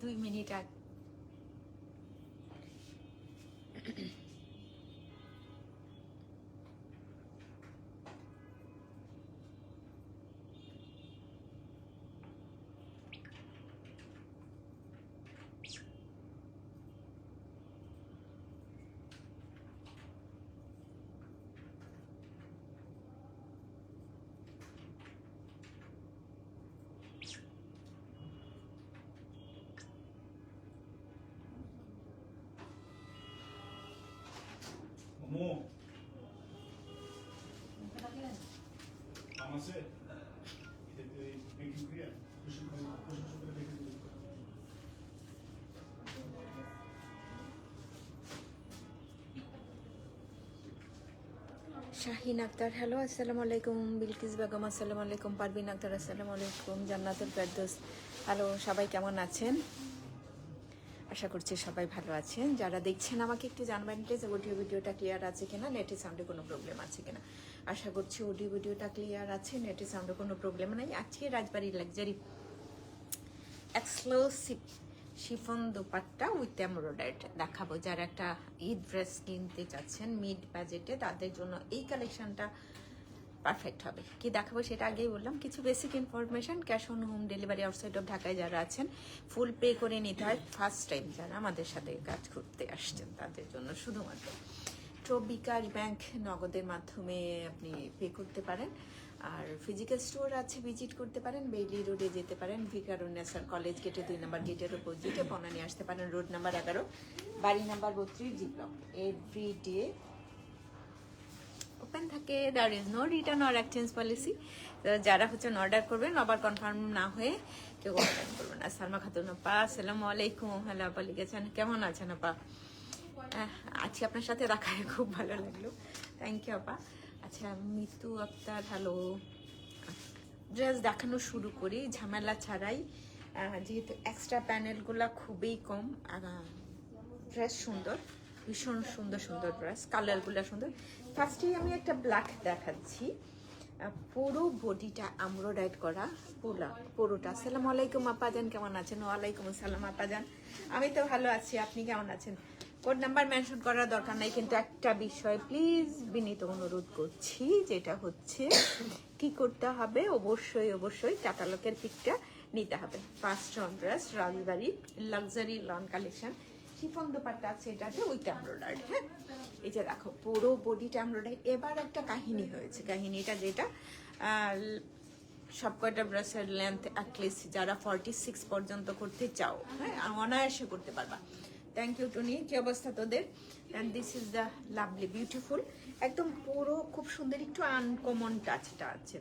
2 minute আগে। Mo. Amase. Baking Korea. Kushin super baking. Shahin Akter hello, আসসালামু আলাইকুম। বিলকিস বেগম আসসালামু আলাইকুম। পারভিন আক্তার আসসালামু আলাইকুম। জান্নাতুল ফেরদৌস হ্যালো, সবাই কেমন আছেন? আশা করছি সবাই ভালো আছেন। যারা দেখছেন আমাকে একটু জানবেন প্লিজ, অডিও ভিডিওটা ক্লিয়ার আছে কিনা, নেটে সাউন্ডে কোনো প্রবলেম আছে কিনা। আশা করছি অডিও ভিডিওটা ক্লিয়ার আছে, নেটে সাউন্ডে কোনো প্রবলেম নাই। আজকে রাজবাড়ির luxury exclusive chiffon dupatta with embroidery দেখাবো। যারা একটা ঈদ ড্রেস কিনতে চাচ্ছেন মিড বাজেটে, তাদের জন্য এই কালেকশনটা পারফেক্ট হবে। কি দেখাবো সেটা আগেই বললাম। কিছু basic information, cash on home delivery outside of ঢাকায় যারা আছেন ফুল পে করে নিতে হয়। ফার্স্ট টাইম যারা আমাদের সাথে কাজ করতে আসছেন তাদের জন্য শুধুমাত্র ট্রবিকার ব্যাংক নগদের মাধ্যমে আপনি পে করতে পারেন। আর ফিজিক্যাল স্টোর আছে, ভিজিট করতে পারেন। বেইলি রোডে যেতে পারেন, ভিকারুন্নেসার কলেজ গেটে 2 নম্বর গেটের অপোজিটে পণ্য নিয়ে আসতে পারেন। রোড নাম্বার 11, বাড়ি number 32, G block. Every day open থাকে, there is no return or exchange policy. যারা হচ্ছেন অর্ডার করবেন, আবার কনফার্ম না হয়ে কেউ অর্ডার করবেন না। সালমা খাতুন আপা আসসালামু আলাইকুম। হ্যালো আপা লিখেছেন, কেমন আছেন আপা? আজকে আপনার সাথে দেখা হয়ে খুব ভালো লাগলো, থ্যাংক ইউ আপা। আচ্ছা মিতু আক্তার হ্যালো। ড্রেস দেখানো শুরু করি ঝামেলা ছাড়াই, যেহেতু এক্সট্রা প্যানেলগুলো খুবই কম। ড্রেস সুন্দর, ভীষণ সুন্দর সুন্দর ড্রেস, কালারগুলো সুন্দর। ফার্স্টেই আমি একটা ব্ল্যাক দেখাচ্ছি, পুরো বডিটা এমব্রয়ডারি করা, পুরোটা। আসসালামু আলাইকুম আপাজান, কেমন আছেন? ওয়ালাইকুম আসসালাম আপাজান, আমি তো ভালো আছি, আপনি কেমন আছেন? কোড নাম্বার মেনশন করার দরকার নাই, কিন্তু একটা বিষয় প্লিজ বিনীত অনুরোধ করছি, যেটা হচ্ছে কি করতে হবে, অবশ্যই অবশ্যই ক্যাটালগের পিকটা নিতে হবে। First on dress Rajbari luxury loan collection chiffon dupatta আছে এটাতে উইথ এমব্রয়ডারি। হ্যাঁ, এই যে দেখো পুরো বডিটা এমব্রয়ডারি। এবার একটা কাহিনী হয়েছে, কাহিনীটা যেটা সব কয়টা ড্রেসের লেন্থ অ্যাটলিস্ট যারা 46 পর্যন্ত করতে চাও, হ্যাঁ অনায়াসে করতে পারবা। থ্যাংক ইউ টুনি, কি অবস্থা তোদের? And this is the lovely beautiful, একদম পুরো খুব সুন্দর, একটু আনকমন টাচটা আছে।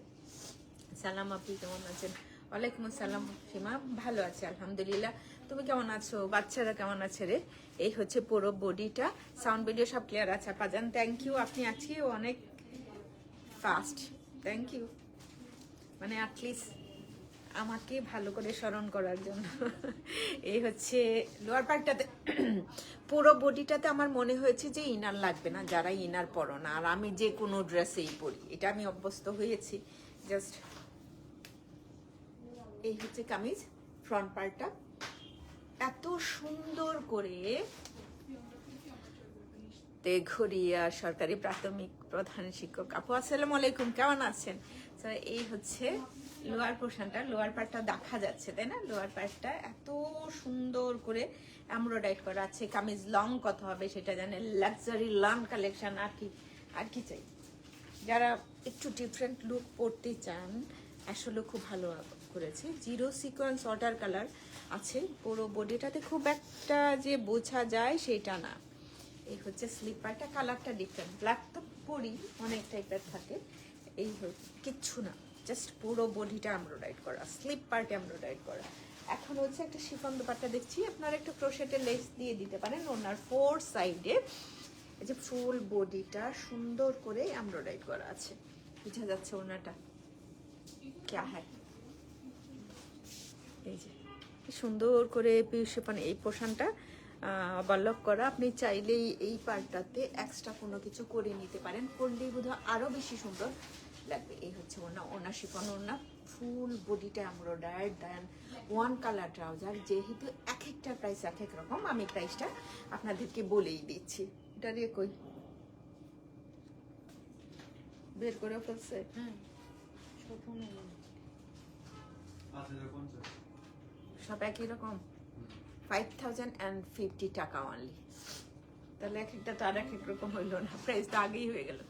সালাম আপনি কেমন আছেন? ওয়ালাইকুম আসসালাম সীমা, ভালো আছে আলহামদুলিল্লাহ, তুমি কেমন আছো? বাচ্চারা কেমন আছে রে? এই হচ্ছে পুরো বডিটা। সাউন্ড ভিডিও সব ক্লিয়ার আছে পাজান, থ্যাংক ইউ। আপনি আজকে অনেক ফাস্ট, থ্যাংক ইউ। মানে অ্যাটলিস্ট আমাকে ভালো করে স্মরণ করার জন্য। এই হচ্ছে লোয়ার পার্টটাতে, পুরো বডিটাতে আমার মনে হয়েছে যে ইনার লাগবে না, যারা ইনার পরো না, আর আমি যে কোনো ড্রেসেই পরি, এটা আমি অভ্যস্ত হয়েছি। জাস্ট এই হচ্ছে কামিজ, ফ্রন্ট পার্টটা এত সুন্দর করে তেঘরিয়া সরকারি প্রাথমিক প্রধান শিক্ষক আপু আসসালামু আলাইকুম, কেমন আছেন? এই হচ্ছে লোয়ার পোর্শনটা, লোয়ার পার্টটা দেখা যাচ্ছে তাই না? লোয়ার পার্টটা এত সুন্দর করে এমব্রয়ডারি করা আছে। কামিজ লং কত হবে সেটা জানেন, লাক্সারি লং কালেকশন, আর কি চাই? যারা একটু ডিফারেন্ট লুক পড়তে চান আসলে খুব ভালো করেছে। জিরো সিকোয়েন্স ওয়াটার কালার আছে পুরো বডিটাতে, খুব একটা যে বোঝা যায় সেটা না। এই হচ্ছে স্লিপারটা, কালারটা ডিফারেন্ট, ব্ল্যাক তো পরি অনেক টাইপের থাকে, এই কিচ্ছু না, জাস্ট পুরো বডিটা এমব্রয়ডারি করা, স্লিপ পার্ট এমব্রয়ডারি করা। এখন হচ্ছে একটা শিফন দোপাট্টা দেখছি, আপনারা একটা ক্রোশেটের লেস দিয়ে দিতে পারেন ওনার 4 সাইডে। এই যে ফুল বডিটা সুন্দর করে এমব্রয়ডারি করা আছে, বুঝা যাচ্ছে ওনাটা ক্যা হ্যায়। এই যে সুন্দর করে শিফন এই পোর্শনটা বল্লভ করা। আপনি চাইলেই এই পার্টটাতে এক্সট্রা কোনো কিছু করে নিতে পারেন, করলেই বোধহয় আরও বেশি সুন্দর। লাগবে। এই হচ্ছে ওড়না, ওড়না শিফন ওড়না, ফুল বডিটা এমব্রয়ডারি, দেন ওয়ান কালার ট্রাউজার। যেহেতু এক একটা প্রাইস এক এক রকম, আমি প্রাইসটা আপনাদেরকে বলেই দিচ্ছি। এটা দিয়ে কই বের করে ফেলছে। সব একই রকম, 5050 টাকা অনলি। তাহলে এক একটা তো আর এক এক রকম হইলো না, প্রাইস তো আগেই হয়ে গেল।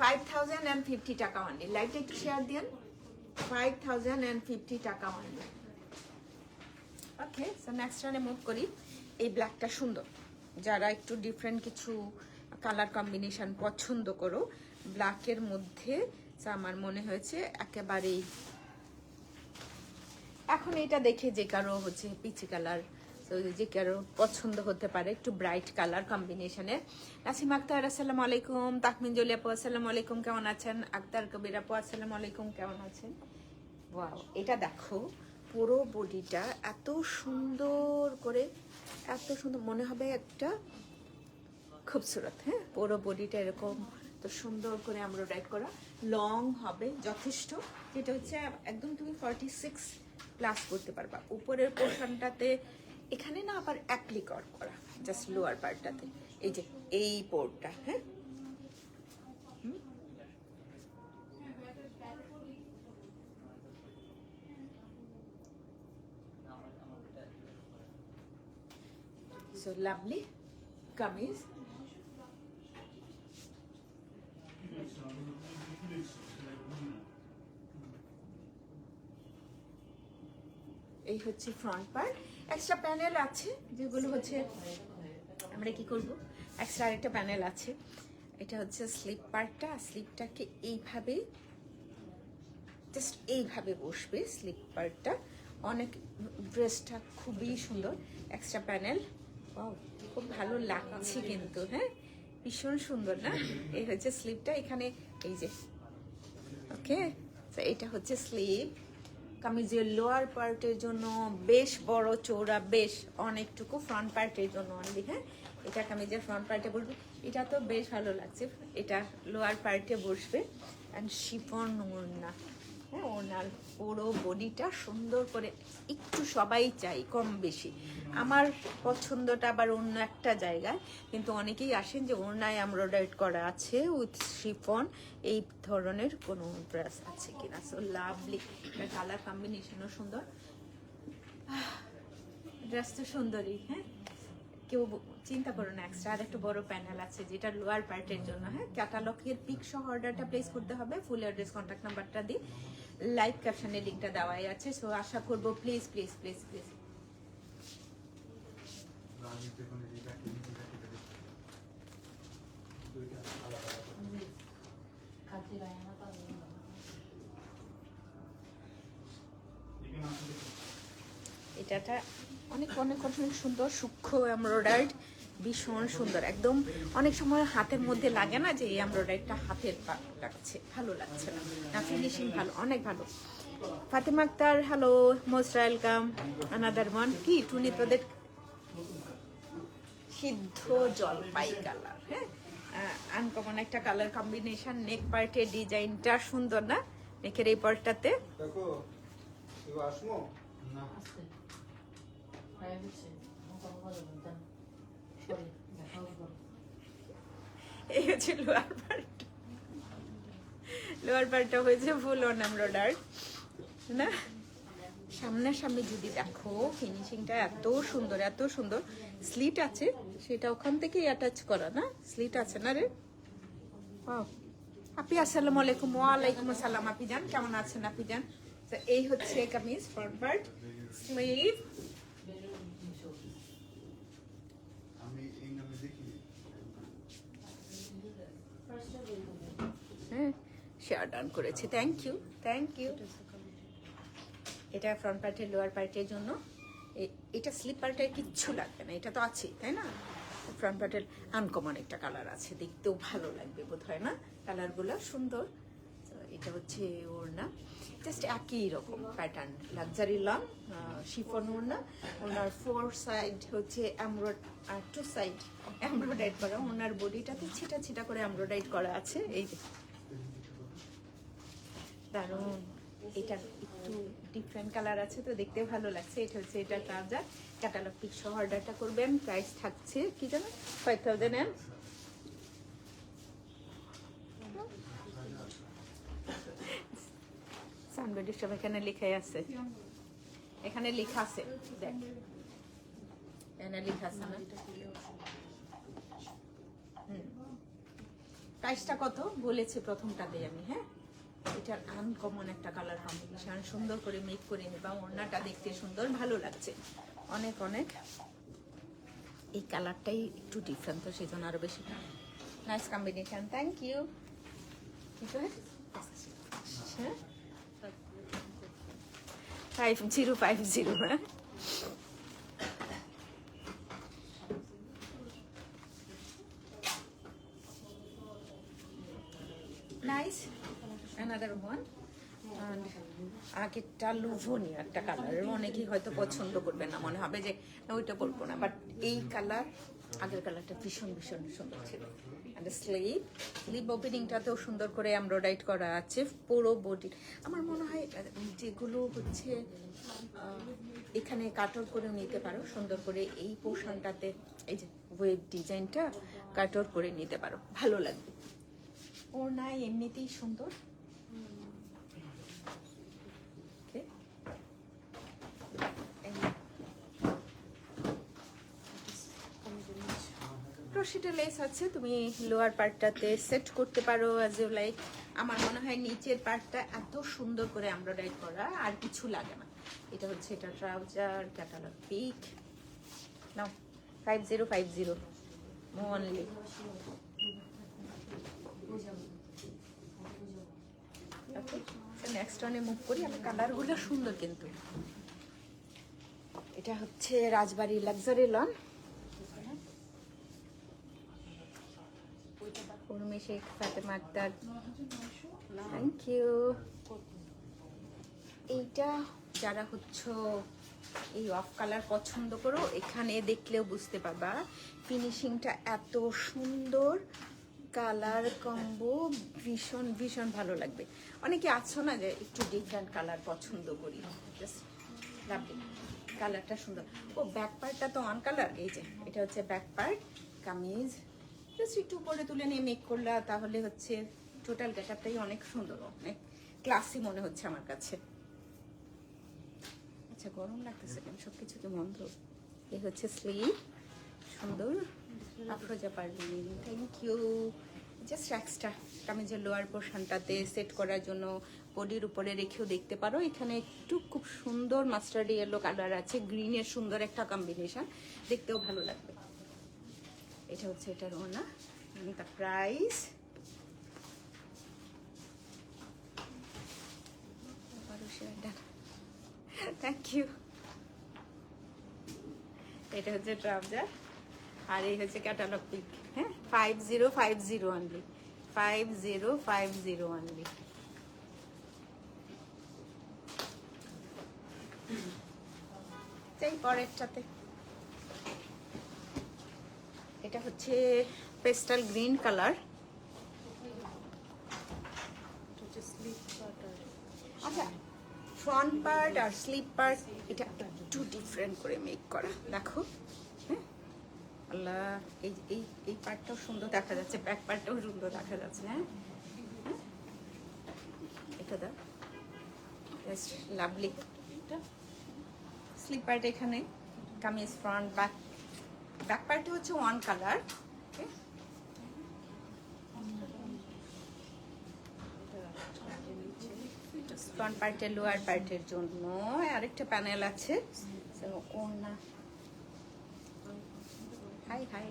5050 টাকা অনলি। লাইভটা একটু শেয়ার দিন। 5050 টাকা অনলি। ওকে, সো নেক্সট রানে মুভ করি। এই ব্ল্যাকটা সুন্দর, যারা একটু ডিফারেন্ট কিছু কালার কম্বিনেশন পছন্দ করো ব্ল্যাকের মধ্যে, আমার মনে হয়েছে একেবারেই এখন এটা দেখে যে কারো হচ্ছে পিচি কালার, তো যে কারো পছন্দ হতে পারে একটু ব্রাইট কালার কম্বিনেশনের। নাসিম আক্তার আসসালামু আলাইকুম, তাকমিন জলি আপু আসসালামু আলাইকুম, কেমন আছেন? আক্তার কবির আপু আসসালামু আলাইকুম, কেমন আছেন? ওয়াও, এটা দেখো পুরো বডিটা এত সুন্দর করে, এত সুন্দর মনে হবে একটা খুবসুরত। হ্যাঁ, পুরো বডিটা এরকম তো সুন্দর করে এমব্রয়ডারি করা, লং হবে যথেষ্ট, যেটা হচ্ছে একদম তুমি 46 প্লাস করতে পারবা। উপরের পোর্শনটাতে এখানে না আবার অ্যাপ্লিকর করা, জাস্ট লোয়ার পার্টটাতে এই যে এই পোর্টটা। হ্যাঁ, সো লাভলি কামিজ। এই হচ্ছে ফ্রন্ট পার্ট। এক্সট্রা প্যানেল আছে যেগুলো হচ্ছে আমরা কি করব, এক্সট্রা আরেকটা প্যানেল আছে। এটা হচ্ছে স্লিপ পার্টটা, স্লিপটাকে এইভাবে জাস্ট এইভাবে বসবে স্লিপ পার্টটা। অনেক ড্রেসটা খুবই সুন্দর, এক্সট্রা প্যানেল। খুব ভালো লাগছে কিন্তু, হ্যাঁ ভীষণ সুন্দর না? এই হচ্ছে স্লিপটা, এখানে এই যে ওকে, এটা হচ্ছে স্লিপ। কামিজের লোয়ার পার্টের জন্য বেশ বড় চৌড়া, বেশ অনেকটুকু, ফ্রন্ট পার্টের জন্য অনলি। হ্যাঁ, এটা কামিজের ফ্রন্ট পার্টে বসবে, এটা তো বেশ ভালো লাগছে। এটা লোয়ার পার্টে বসবে অ্যান্ড শিফন ওড়না। হ্যাঁ, ওড়নার পুরো বডিটা সুন্দর করে, একটু সবাই চাই কম বেশি। আমার পছন্দটা আবার অন্য একটা জায়গায়, কিন্তু অনেকেই আসেন যে ওড়নায় এমব্রয়ডারি করা আছে উইথ শিফন, এই ধরনের কোনো ড্রেস আছে কিনা। সো লাভলি, কালার কম্বিনেশনও সুন্দর, ড্রেস তো সুন্দরই। হ্যাঁ, কেউ চিন্তা করো না, এক্সট্রা আর একটা বড় প্যানেল আছে যেটা লোয়ার পার্টের জন্য। হ্যাঁ, ক্যাটালগের পিক সহ অর্ডারটা প্লেস করতে হবে, ফুল অ্যাড্রেস কন্ট্যাক্ট নাম্বারটা দিয়ে লাইভ ক্যাপশনে লিঙ্কটা দেওয়াই আছে। সো আশা করবো প্লিজ প্লিজ প্লিজ প্লিজ এটাটা অনেক অনেক অনেক সুন্দর, সূক্ষ্ম এমব্রয়ডারি, ভীষণ সুন্দর একদম। অনেক সময় হাতের মধ্যে লাগে না যে এই এমব্রয়ডারিটা হাতের লাগছে, ভালো লাগছে না, ফিনিশিং ভালো, অনেক ভালো। Fatema Akter hello, most welcome, another one. কি টুনি তোদের সিদ্ধ জলপাই কালার, হ্যাঁ আনকমন একটা কালার কম্বিনেশন। নেক পার্টের ডিজাইনটা সুন্দর না, নেকের এই পার্টটাতে এই হচ্ছে লোয়ার পার্ট, লোয়ার পার্টটা হয়েছে ফুল অন এমব্রয়ডারি না। সামনাসামনি যদি দেখো ফিনিশিংটা এত সুন্দর, এত সুন্দর। স্লিট আছে, সেটা ওখান থেকেই অ্যাটাচ করা না, স্লিট আছে না রে। আপি আসসালামু আলাইকুম। ওয়ালাইকুম আসসালাম আপি জান, কেমন আছেন আপি জান? তো এই হচ্ছে কামিজ ফ্রন্ট পার্ট, স্লিভ। হ্যাঁ, শেয়ার ডান করেছি, থ্যাংক ইউ থ্যাংক ইউ। এটা ফ্রন্ট পার্টের লোয়ার পার্টের জন্য, এটা স্লিপ পার্টের কিচ্ছু লাগবে না, এটা তো আছেই তাই না। ফ্রন্ট পার্টের আনকমন একটা কালার আছে, দেখতেও ভালো লাগবে বোধ হয় না, কালারগুলো সুন্দর। এটা হচ্ছে ওড়না, জাস্ট একই রকম প্যাটার্ন, লাক্সারি লং শিফন ওড়না। ওনার 4 সাইড হচ্ছে টু সাইড এমব্রয়ডারি করা, ওনার বডিটাতে ছিটা ছিটা করে এমব্রয়ডারি করা আছে। এই যে দারুণ, এটা একটু ডিফারেন্ট কালার আছে তো দেখতে ভালো লাগছে। এটা হচ্ছে এটা ট্রাউজার, ক্যাটালগ পিক সহ অর্ডারটা করবেন। প্রাইস থাকছে কি জানো 5000 এর। সানবেডি সব এখানে লেখাই আছে, এখানে লেখা আছে, দেখ এখানে লেখা আছে না। প্রাইসটা কত বলেছি প্রথমটাতেই আমি, হ্যাঁ। এটার আনকমন একটা কালার কম্বিনেশন, সুন্দর করে মেক করে নিবা। ওড়নাটা দেখতে সুন্দর, ভালো লাগছে অনেক অনেক। এই কালারটাই একটু ডিফারেন্ট তো সেই জন্য আরো বেশি নাইস কম্বিনেশন। Thank you. কি করে 5050, হ্যাঁ। Nice, another one. And আগেরটা লুভনীয় একটা কালার, অনেকেই হয়তো পছন্দ করবে না, মনে হবে যে না ওইটা বলবো না, বাট এই কালার আগের কালারটা ভীষণ ভীষণ সুন্দর ছিল। অ্যান্ড স্লিভ ওপেনিংটাতেও সুন্দর করে এমব্রয়ডারি করা আছে পুরো বডি। আমার মনে হয় যেগুলো হচ্ছে এখানে কাটর করে নিতে পারো সুন্দর করে, এই পোর্শনটাতে এই যে ওয়েব ডিজাইনটা কাটর করে নিতে পারো, ভালো লাগবে। ওর নাই এমনিতেই সুন্দর। ক্রোশেটে লেস আছে, তুমি লোয়ার পার্টটাতে সেট করতে পারো অ্যাজ ইউ লাইক। আমার মনে হয় নিচের পার্টটা এত সুন্দর করে এমব্রয়ডারি করা, আর কিছু লাগে না। এটা হচ্ছে এটা trouser, catalogue pic. Now 5050 only. Next ওয়ানে মুভ করি। আমার কালারগুলো সুন্দর কিন্তু। এটা হচ্ছে Rajbari luxury lawn, Urmi Sheikh, Fatema Akter, thank you. এইটা যারা হচ্ছে এই অফ কালার পছন্দ করো, এখানে দেখলেও বুঝতে পারবা ফিনিশিংটা এত সুন্দর, কালার কম্বো ভীষণ ভীষণ ভালো লাগবে। অনেকে আছো না যে একটু ডিফারেন্ট কালার পছন্দ করি, জাস্ট লাভলি, কালারটা সুন্দর। ও ব্যাক পার্টটা তো অন কালার, এই যে এটা হচ্ছে ব্যাক পার্ট, কামিজ জাস্ট একটু উপরে তুলে নিয়ে মেক করলা, তাহলে হচ্ছে টোটাল গেটআপটাই অনেক সুন্দর, অনেক ক্লাসি মনে হচ্ছে আমার কাছে। আচ্ছা গরম লাগতেছে কেন, সব কিছু কি বন্ধ? এই হচ্ছে স্লিভ, সুন্দর Afroza Parvin, thank you. Just extra কামিজের লোয়ার পোর্শনটাতে সেট করার জন্য বডির উপরে রেখেও দেখতে পারো। এখানে একটু খুব সুন্দর মাস্টার্ড ইয়েলো কালার আছে, গ্রিনের সুন্দর একটা কম্বিনেশন, দেখতেও ভালো লাগবে। এটা হচ্ছে এটার ওনা, তার প্রাইস থ্যাংক ইউ। এটা হচ্ছে ট্রাউজার, আর এই হচ্ছে ক্যাটালগ পিক, হ্যাঁ 5050 অনলি, 5050 অনলি। এই পরেরটাতে এটা হচ্ছে পেস্টাল গ্রিন কালার। আচ্ছা ফ্রন্ট পার্ট আর স্লিপ পার্ট এটা একটু ডিফারেন্ট করে মেক করা, দেখো। হ্যাঁ আল্লাহ, এই এই এই পার্টটাও সুন্দর দেখা যাচ্ছে, ব্যাক পার্টটাও সুন্দর দেখা যাচ্ছে। হ্যাঁ এটা দা লাভলি। স্লিপ পার্ট এখানে, কামিজ ফ্রন্ট ব্যাক, ব্যাক পার্টে হচ্ছে ওয়ান কালার। ফ্রন্ট পার্টের লোয়ার পার্টের জন্য আরেকটা প্যানেল আছে। ওড়না, হাই হাই,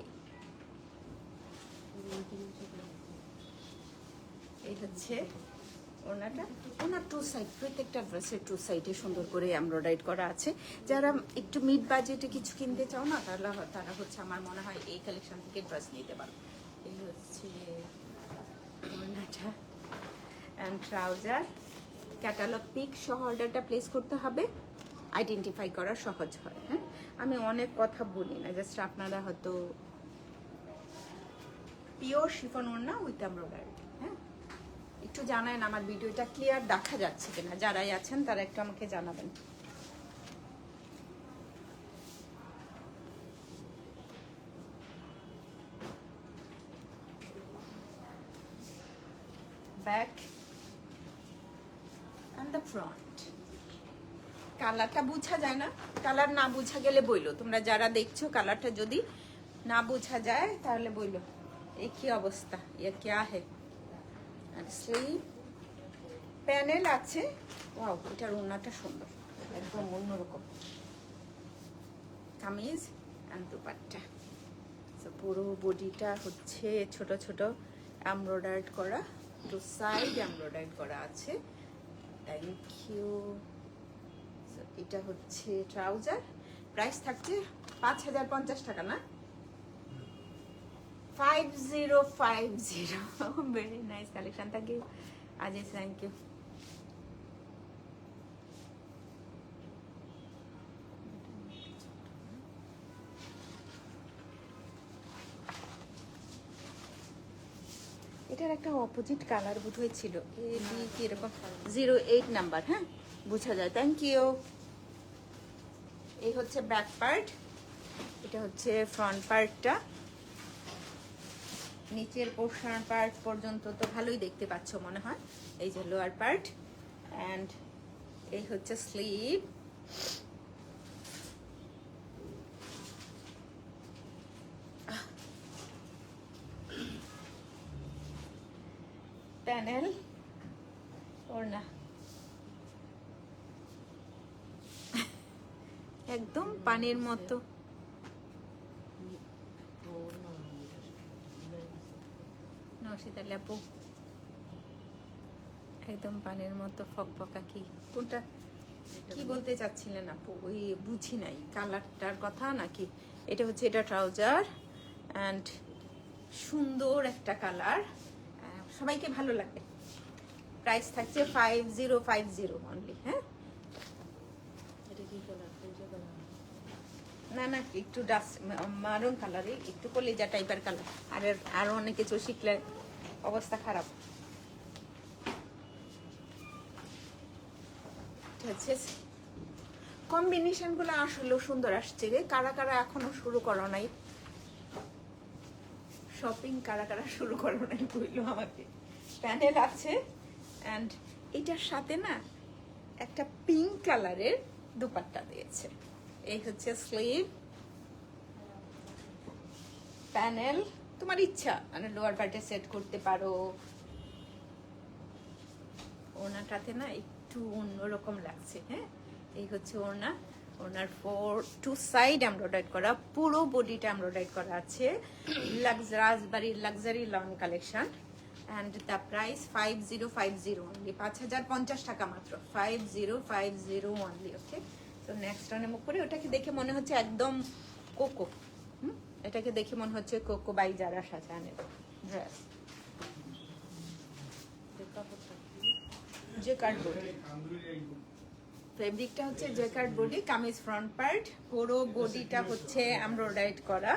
এই হচ্ছে ওড়নাটা। ওনার টু সাইড, প্রত্যেকটা ড্রেসের টু সাইডে সুন্দর করে এমব্রয়ডারি করা আছে। যারা একটু মিড বাজেটে কিছু কিনতে চাও না, তারা হচ্ছে আমার মনে হয় এই কালেকশন থেকে ড্রেস নিতে পারো। এই হচ্ছে ওড়নাটা অ্যান্ড ট্রাউজার, ক্যাটালগ পিক সহ অর্ডারটা প্লেস করতে হবে, আইডেন্টিফাই করা সহজ হয়। হ্যাঁ আমি অনেক কথা বলি না, জাস্ট আপনারা হয়তো পিওর শিফন ওড়না উইথ এমব্রয়ডারি। হ্যাঁ একটু জানান আমার ভিডিওটা ক্লিয়ার দেখা যাচ্ছে কিনা, যারাই আছেন তারা একটু আমাকে জানাবেন। Back and the front. কালারটা বোঝা যায় না, কালার না বোঝা গেলে বইলো, তোমরা যারা দেখছো কালারটা যদি না বোঝা যায় তাহলে বইলো এই কি অবস্থা, ইয়ে क्या है। আর স্লিভ প্যানেল আছে, ওয়াও এটার ওড়নাটা সুন্দর, একদম অন্যরকম। কামিজ এন্ড দুপাট্টা, তো পুরো বডিটা হচ্ছে ছোট ছোট এমব্রয়ডারি করা, টু সাইড এমব্রয়ডারি করা আছে। Thank you. এটা হচ্ছে ট্রাউজার, প্রাইস থাকছে 5050 টাকা না, 5050। Very nice collection, thank you Aziz, thank you. এটার একটা অপোজিট কালার বোধ হয়েছিল, কি এরকম 08 নাম্বার, হ্যাঁ বোঝা যায়। Thank you. এই হচ্ছে ব্যাক পার্ট, এটা হচ্ছে ফ্রন্ট পার্টটা। নিচের পোর্শন পার্ট পর্যন্ত তো ভালোই দেখতে পাচ্ছ মনে হয়। এই যে লোয়ার পার্ট, অ্যান্ড এই হচ্ছে স্লিভ। প্যানেল ওড়না একদম পানির মতো, নশিতালি আপু একদম পানির মতো ফকফকা। কি কোনটা কি বলতে চাচ্ছিলেন আপু, ওই বুঝি নাই কালারটার কথা নাকি? এটা হচ্ছে, এটা ট্রাউজার অ্যান্ড সুন্দর একটা কালার, সবাইকে ভালো লাগবে। প্রাইস থাকছে 5050 অনলি। হ্যাঁ না না একটু ডাস্ট মারুন কালারে, একটু কলিজা টাইপের কালার, আর আরো অনেক কিছু শিখলে অবস্থা খারাপ। কম্বিনেশন গুলো আসলে সুন্দর আসছে রে। কারা কারা এখনো শুরু করো নাই শপিং, কারা কারা শুরু করো নাই বললো আমাকে। প্যানেল আছে, অ্যান্ড এটার সাথে না একটা পিঙ্ক কালারের দুপাট্টা দিয়েছে। এই হচ্ছে স্লিভ, প্যানেল তোমার ইচ্ছা, মানে লোয়ার পার্টে সেট করতে পারো। ওড়নাটাতে না একটু অন্যরকম লাগছে। হ্যাঁ এই হচ্ছে ওড়না, ওড়নার টু সাইড এমব্রয়ডারি করা, পুরো বডিটা এমব্রয়ডারি করা আছে। Luxury long collection, and the price 5050 only, 5050 টাকা মাত্র, 5050 অনলি। ওকে, তো নেক্সট রানে মুখ করে, ওটাকে দেখে মনে হচ্ছে একদম কোকো। এটাকে দেখে মনে হচ্ছে কোকো বাই যারা সাজানের ড্রেস। জেকার্ড বডি, ফেব্রিকটা হচ্ছে জেকার্ড বডি, কামিজ ফ্রন্ট পার্ট, পুরো বডিটা হচ্ছে এমব্রয়ডারি করা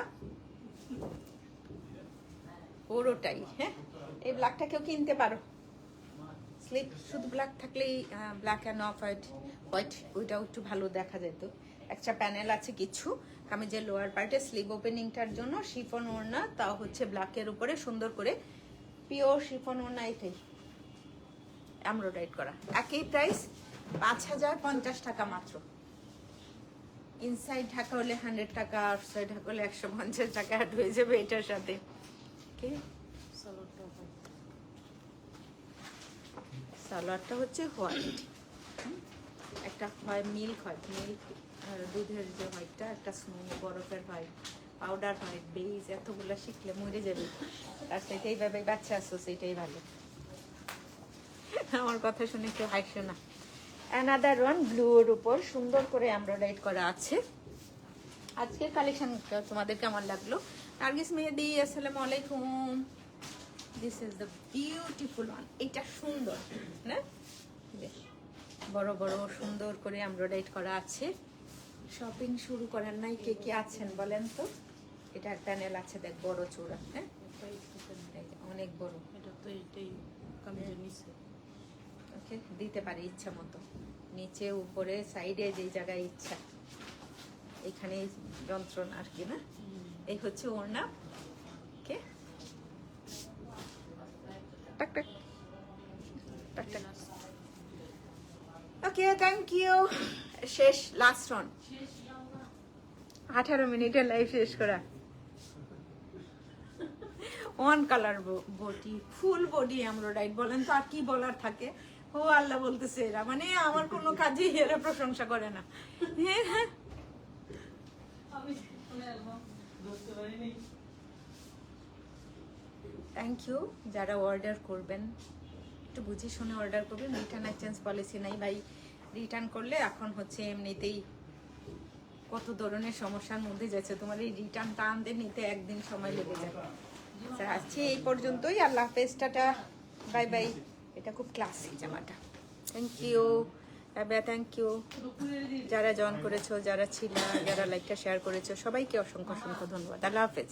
পুরোটাই। হ্যাঁ এই ব্ল্যাকটা কেউ কিনতে পারো, স্লিপ শুধু ব্ল্যাক থাকলেই, ব্ল্যাক অ্যান্ড অফ হোয়াইট, ওইটাও একটু ভালো দেখা যেত। একটা প্যানেল আছে কিছু, কামিজের লোয়ার পার্টে স্লিভ ওপেনিংটার জন্য শিফন ওড়না, তাও হচ্ছে ব্ল্যাকের উপরে সুন্দর করে পিওর শিফন ওড়না, এটাই এমব্রয়ডারি করা। একই প্রাইস 5050 টাকা মাত্র। ইনসাইড ঢাকা হলে 100 টাকা, আউটসাইড ঢাকা হলে 150 টাকা অ্যাড হয়ে যাবে এটার সাথে। ওকে, সালোয়ারটা হচ্ছে হোয়াইট, একটা হয় মিল্ক হোয়াইট, মিল্ক দুধের যে হোয়াইটটা, একটা স্নো বরফের হোয়াইট, পাউডার হোয়াইট, বেজ, এতগুলো শিখলে মরে যাবে। আর সেটাই ভাবে বাচ্চা আসছো, সেটাই ভালো। আমার কথা শুনে কেউ হাসছো না। অ্যানাদার ওয়ান ব্লুর উপর সুন্দর করে এমব্রয়ডারি করা আছে। আজকের কালেকশন তোমাদের কেমন লাগলো? নার্গিস মেহেদি, আসসালামু আলাইকুম। This is the beautiful one, এটা সুন্দর না, বড় বড় সুন্দর করে এমব্রয়ডারি করা আছে। শপিং শুরু করেন নাই কে কে আছেন বলেন তো? এটা প্যানেল আছে দেখ, বড় চূড়া, হ্যাঁ অনেক বড়। এটা তো এইটাই কামিজের নিচে। ওকে, দিতে পারি ইচ্ছা মতো, নিচে উপরে সাইডে যেই জায়গায় ইচ্ছা, এখানে যন্ত্রণা আর কি না। এই হচ্ছে ওড়না। ওকে, টাক টাক টাক টাক। ওকে, থ্যাংক ইউ। শেষ, লাস্ট রান, 18 মিনিটের লাইভ শেষ করা। One colour body, full body embroidery, বলেন তো আর কি বলার থাকে। ও আল্লাহ বলতেছে এরা, মানে আমার কোনো কাজে এরা প্রশংসা করে না। হ্যাঁ হ্যাঁ, থ্যাংক ইউ। যারা অর্ডার করবেন একটু বুঝে শুনে অর্ডার করবেন। রিটার্ন এক্সচেঞ্জ পলিসি নাই ভাই। রিটার্ন করলে এখন হচ্ছে এমনিতেই কত ধরনের সমস্যার মধ্যে যাচ্ছে, তোমার এই রিটার্নটা আনতে নিতে একদিন সময় লেগে যায়। আজকে এই পর্যন্তই, আল্লাহ হাফেজ, টাটা, বাই বাই। এটা খুব ক্লাসিক জামাটা। Thank you Rabeya, thank you. যারা জয়েন করেছো, যারা ছিল, যারা লাইকটা শেয়ার করেছো, সবাইকে অসংখ্য অসংখ্য ধন্যবাদ। আল্লাহ হাফেজ।